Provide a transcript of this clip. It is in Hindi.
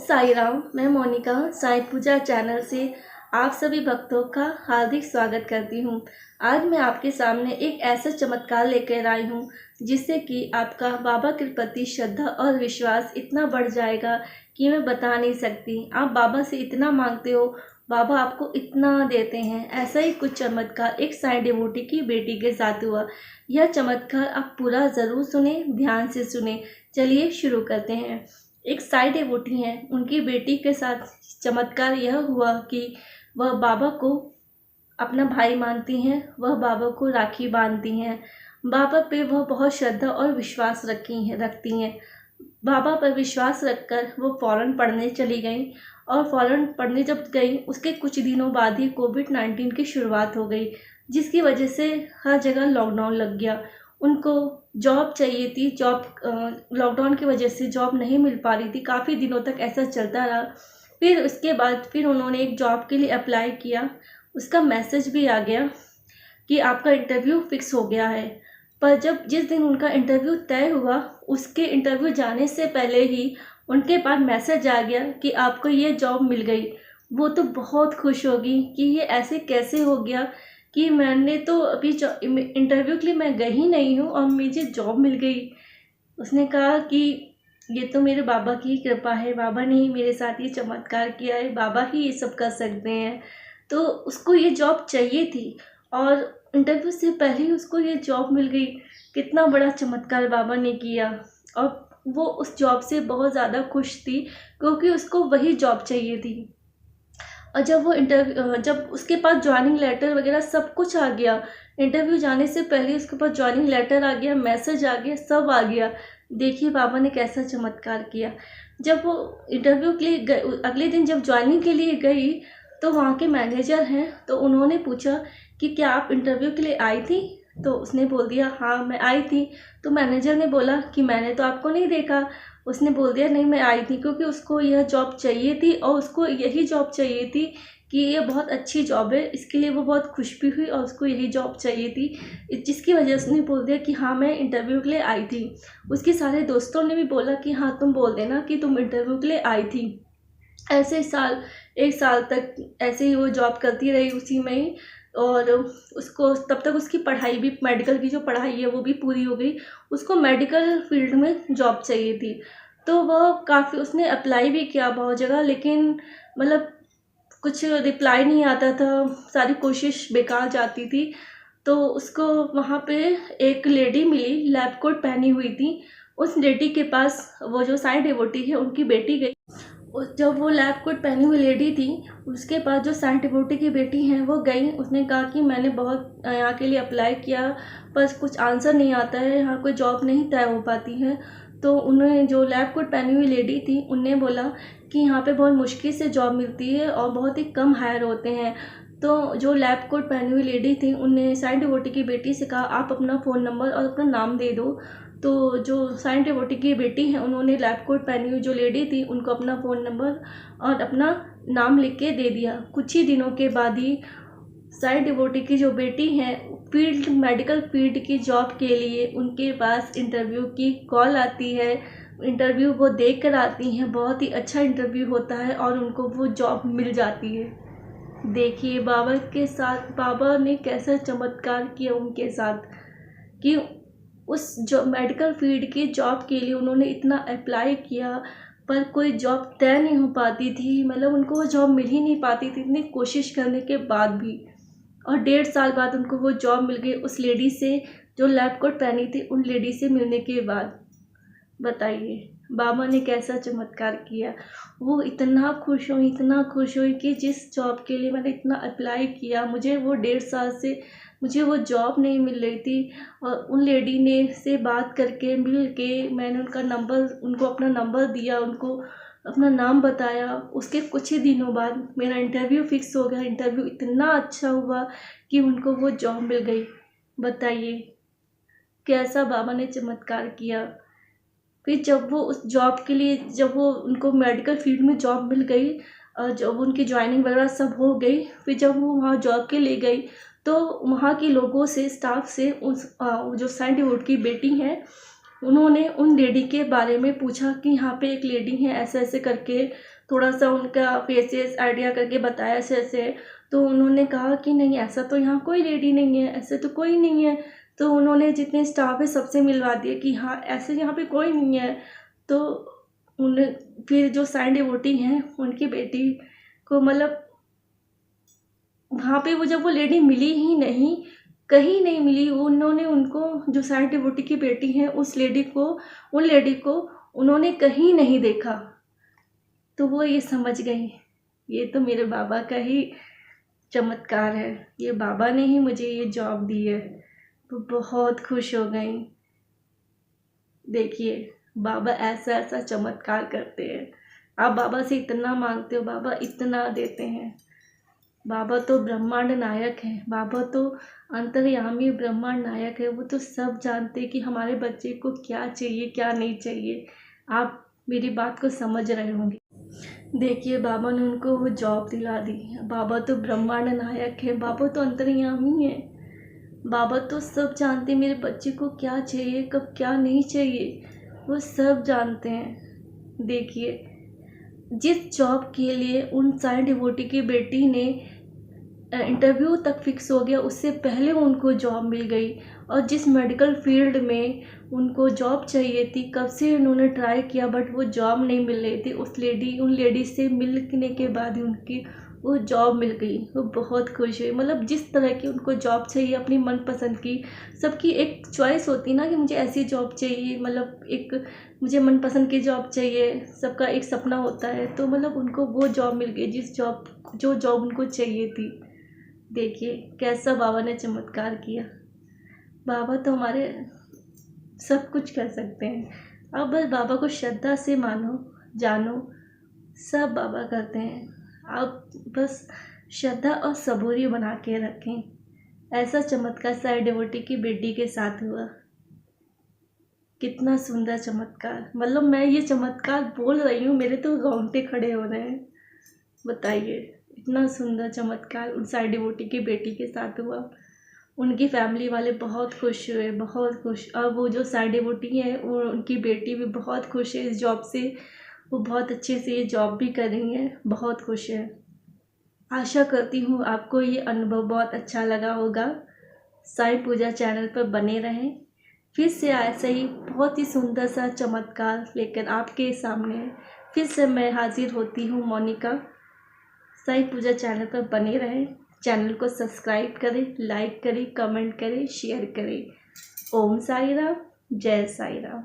साई राम। मैं मोनिका साई पूजा चैनल से आप सभी भक्तों का हार्दिक स्वागत करती हूँ। आज मैं आपके सामने एक ऐसा चमत्कार लेकर आई हूँ जिससे कि आपका बाबा के प्रति श्रद्धा और विश्वास इतना बढ़ जाएगा कि मैं बता नहीं सकती। आप बाबा से इतना मांगते हो, बाबा आपको इतना देते हैं। ऐसा ही कुछ चमत्कार एक साई डिवोटी की बेटी के साथ हुआ। यह चमत्कार आप पूरा ज़रूर सुने, ध्यान से सुने। चलिए शुरू करते हैं। एक साई डिवोटी हैं, उनकी बेटी के साथ चमत्कार यह हुआ कि वह बाबा को अपना भाई मानती हैं, वह बाबा को राखी बांधती हैं। बाबा पे वह बहुत श्रद्धा और विश्वास रखती हैं। बाबा पर विश्वास रखकर वो फ़ौरन पढ़ने चली गई और फ़ौरन पढ़ने जब गई उसके कुछ दिनों बाद ही कोविड-19 की शुरुआत हो गई, जिसकी वजह से हर जगह लॉकडाउन लग गया। उनको जॉब चाहिए थी, लॉकडाउन की वजह से जॉब नहीं मिल पा रही थी। काफ़ी दिनों तक ऐसा चलता रहा। फिर उसके बाद उन्होंने एक जॉब के लिए अप्लाई किया। उसका मैसेज भी आ गया कि आपका इंटरव्यू फिक्स हो गया है। पर जिस दिन उनका इंटरव्यू तय हुआ, उसके इंटरव्यू जाने से पहले ही उनके पास मैसेज आ गया कि आपको ये जॉब मिल गई। वो तो बहुत खुश होगी कि ये ऐसे कैसे हो गया कि मैंने तो अभी इंटरव्यू के लिए मैं गई ही नहीं हूँ और मुझे जॉब मिल गई। उसने कहा कि ये तो मेरे बाबा की कृपा है, बाबा ने ही मेरे साथ ये चमत्कार किया है, बाबा ही ये सब कर सकते हैं। तो उसको ये जॉब चाहिए थी और इंटरव्यू से पहले ही उसको ये जॉब मिल गई। कितना बड़ा चमत्कार बाबा ने किया। और वो उस जॉब से बहुत ज़्यादा खुश थी क्योंकि उसको वही जॉब चाहिए थी। और जब उसके पास जॉइनिंग लेटर वगैरह सब कुछ आ गया, इंटरव्यू जाने से पहले उसके पास जॉइनिंग लेटर आ गया, मैसेज आ गया, सब आ गया। देखिए बाबा ने कैसा चमत्कार किया। जब वो इंटरव्यू के लिए अगले दिन जब जॉइनिंग के लिए गई तो वहाँ के मैनेजर हैं, तो उन्होंने पूछा कि क्या आप इंटरव्यू के लिए आई थी? तो उसने बोल दिया हाँ मैं आई थी। तो मैनेजर ने बोला कि मैंने तो आपको नहीं देखा। उसने बोल दिया नहीं मैं आई थी, क्योंकि उसको यह जॉब चाहिए थी और उसको यही जॉब चाहिए थी कि ये बहुत अच्छी जॉब है। इसके लिए वो बहुत खुश भी हुई और उसको यही जॉब चाहिए थी, जिसकी वजह से उसने बोल दिया कि हाँ मैं इंटरव्यू के लिए आई थी। उसके सारे दोस्तों ने भी बोला कि हाँ तुम बोल देना कि तुम इंटरव्यू के लिए आई थी। ऐसे एक साल तक ऐसे ही वो जॉब करती रही उसी में ही। और उसको तब तक उसकी पढ़ाई भी, मेडिकल की जो पढ़ाई है वो भी पूरी हो गई। उसको मेडिकल फील्ड में जॉब चाहिए थी। तो वह काफ़ी उसने अप्लाई भी किया बहुत जगह, लेकिन मतलब कुछ रिप्लाई नहीं आता था, सारी कोशिश बेकार जाती थी। तो उसको वहाँ पे एक लेडी मिली, लैब कोट पहनी हुई थी। उस लेडी के पास वो जो साई डिवोटी है उनकी बेटी गई। जब वो लैब कोट पहनी हुई लेडी थी, उसके पास जो साई डिवोटी की बेटी हैं वो गई। उसने कहा कि मैंने बहुत यहाँ के लिए अप्लाई किया पर कुछ आंसर नहीं आता है, यहाँ कोई जॉब नहीं तय हो पाती है। तो उन्हें जो लैब कोट पहनी हुई लेडी थी उनने बोला कि यहाँ पे बहुत मुश्किल से जॉब मिलती है और बहुत ही कम हायर होते हैं। तो जो लैब कोट पहनी हुई लेडी थी उनने साई डिवोटी की बेटी से कहा आप अपना फ़ोन नंबर और अपना नाम दे दो। तो जो साई डिवोटी की बेटी हैं उन्होंने लैब कोट पहनी हुई जो लेडी थी उनको अपना फ़ोन नंबर और अपना नाम लिख के दे दिया। कुछ ही दिनों के बाद ही साई डिवोटी की जो बेटी हैं मेडिकल फील्ड की जॉब के लिए उनके पास इंटरव्यू की कॉल आती है। इंटरव्यू वो देख कर आती हैं, बहुत ही अच्छा इंटरव्यू होता है और उनको वो जॉब मिल जाती है। देखिए बाबा के साथ बाबा ने कैसा चमत्कार किया उनके साथ कि उस जो मेडिकल फील्ड की जॉब के लिए उन्होंने इतना अप्लाई किया पर कोई जॉब तय नहीं हो पाती थी। मतलब उनको वो जॉब मिल ही नहीं पाती थी इतनी कोशिश करने के बाद भी। और 1.5 साल बाद उनको वो जॉब मिल गई उस लेडी से जो लैब कोट पहनी थी, उन लेडी से मिलने के बाद। बताइए बाबा ने कैसा चमत्कार किया। वो इतना खुश हुई, इतना खुश हुई कि जिस जॉब के लिए मैंने इतना अप्लाई किया, मुझे वो 1.5 साल से मुझे वो जॉब नहीं मिल रही थी। और उन लेडी ने से बात करके मिल के मैंने उनको अपना नंबर दिया, उनको अपना नाम बताया। उसके कुछ ही दिनों बाद मेरा इंटरव्यू फिक्स हो गया। इंटरव्यू इतना अच्छा हुआ कि उनको वो जॉब मिल गई। बताइए कैसा बाबा ने चमत्कार किया। फिर जब वो उस जॉब के लिए उनको मेडिकल फील्ड में जॉब मिल गई, जब उनकी ज्वाइनिंग वगैरह सब हो गई, फिर जब वो वहाँ जॉब के लिए गई तो वहाँ के लोगों से, स्टाफ से जो साई डिवोटी की बेटी हैं उन्होंने उन लेडी के बारे में पूछा कि यहाँ पे एक लेडी है ऐसे ऐसे करके। थोड़ा सा उनका फेसेस आइडिया करके बताया ऐसे ऐसे। तो उन्होंने कहा कि नहीं, ऐसा तो यहाँ कोई लेडी नहीं है, ऐसे तो कोई नहीं है। तो उन्होंने जितने स्टाफ है सबसे मिलवा दिया कि हाँ ऐसे यहाँ पे कोई नहीं है। तो उन्हें फिर जो साइन डिवोटी हैं उनकी बेटी को मतलब वहाँ पे वो जब वो लेडी मिली ही नहीं, कहीं नहीं मिली, उन्होंने उनको जो साइन डिवोटी की बेटी हैं उन लेडी को उन्होंने कहीं नहीं देखा। तो वो ये समझ गई ये तो मेरे बाबा का ही चमत्कार है, ये बाबा ने ही मुझे ये जॉब दी है। तो बहुत खुश हो गई। देखिए बाबा ऐसा ऐसा चमत्कार करते हैं। आप बाबा से इतना मांगते हो, बाबा इतना देते हैं। बाबा तो ब्रह्मांड नायक है, बाबा तो अंतर्यामी ब्रह्मांड नायक है। वो तो सब जानते हैं कि हमारे बच्चे को क्या चाहिए क्या नहीं चाहिए। आप मेरी बात को समझ रहे होंगे। देखिए बाबा ने उनको वो जॉब दिला दी। बाबा तो ब्रह्मांड नायक है, बाबा तो अंतर्यामी है। बाबा तो सब जानते हैं मेरे बच्चे को क्या चाहिए कब क्या नहीं चाहिए, वो सब जानते हैं। देखिए जिस जॉब के लिए उन साइन डिवोटी की बेटी ने इंटरव्यू तक फिक्स हो गया, उससे पहले उनको जॉब मिल गई। और जिस मेडिकल फील्ड में उनको जॉब चाहिए थी, कब से उन्होंने ट्राई किया बट वो जॉब नहीं मिल रही थी, उन लेडी से मिलने के बाद ही उनकी वो जॉब मिल गई। वो बहुत खुश हुई। मतलब जिस तरह की उनको जॉब चाहिए अपनी मनपसंद की, सबकी एक चॉइस होती ना कि मुझे ऐसी जॉब चाहिए, मतलब एक मुझे मनपसंद की जॉब चाहिए, सबका एक सपना होता है। तो मतलब उनको वो जॉब मिल गई जो जॉब उनको चाहिए थी। देखिए कैसा बाबा ने चमत्कार किया। बाबा तो हमारे सब कुछ कर सकते हैं। अब बस बाबा को श्रद्धा से मानो जानो, सब बाबा करते हैं। आप बस श्रद्धा और सबूरी बना के रखें। ऐसा चमत्कार साई डिवोटी की बेटी के साथ हुआ। कितना सुंदर चमत्कार, मतलब मैं ये चमत्कार बोल रही हूँ मेरे तो रोंगटे खड़े हो रहे हैं। बताइए इतना सुंदर चमत्कार उन साई डिवोटी की बेटी के साथ हुआ। उनकी फैमिली वाले बहुत खुश हुए, बहुत खुश। और वो जो साई डिवोटी है वो उनकी बेटी भी बहुत खुश है इस जॉब से। वो बहुत अच्छे से ये जॉब भी कर रही हैं, बहुत खुश है। आशा करती हूँ आपको ये अनुभव बहुत अच्छा लगा होगा। साई पूजा चैनल पर बने रहें। फिर से ऐसा ही बहुत ही सुंदर सा चमत्कार लेकर आपके सामने फिर से मैं हाजिर होती हूँ मोनिका। साई पूजा चैनल पर बने रहें। चैनल को सब्सक्राइब करें, लाइक करें, कमेंट करें, शेयर करें। ओम साई राम, जय साई राम।